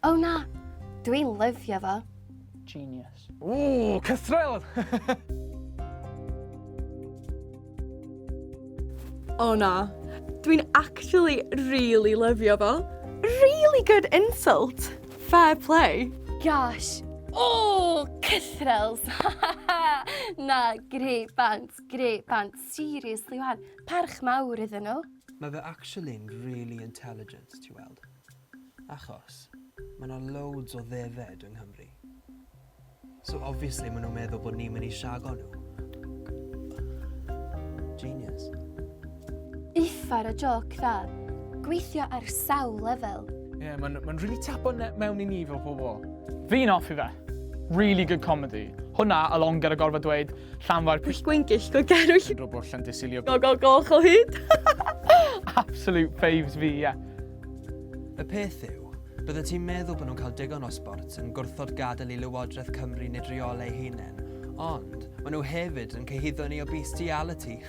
O na, dwi'n lyfio fo. Genius. Ooh, cythrel! O na, dwi'n actually really lyfio fo. Really good insult. Fair play. Gosh. O, cythrels. Na, greu bant. Seriously, wan. Parch mawr iddyn nhw. Mae fe actually'n really intelligent, ti weld. Achos, mae yna loads o ddefed yng Nghymru. So obviously maen nhw'n meddwl bod ni'n mynd i siago nhw. Genius. Uffar o joc dda. Gweithio ar sawl lefel. Ie, mae'n really tapo mewn I ni fel pobl. Fi'n off I fe. Really good comedy. Hwna, along gyda gorfod dweud, Llanfair Gwyngill go gerwll. Yn rhywbeth llan disilio. Goch o hyd. absolute faves fi, ie. Y peth yw, bydde ti'n meddwl bod nhw'n cael digon o sport yn gwrthod gadael I Lywodraeth Cymru nid reolau hunain, ond maen nhw hefyd yn cyhuddo ni o bestiality.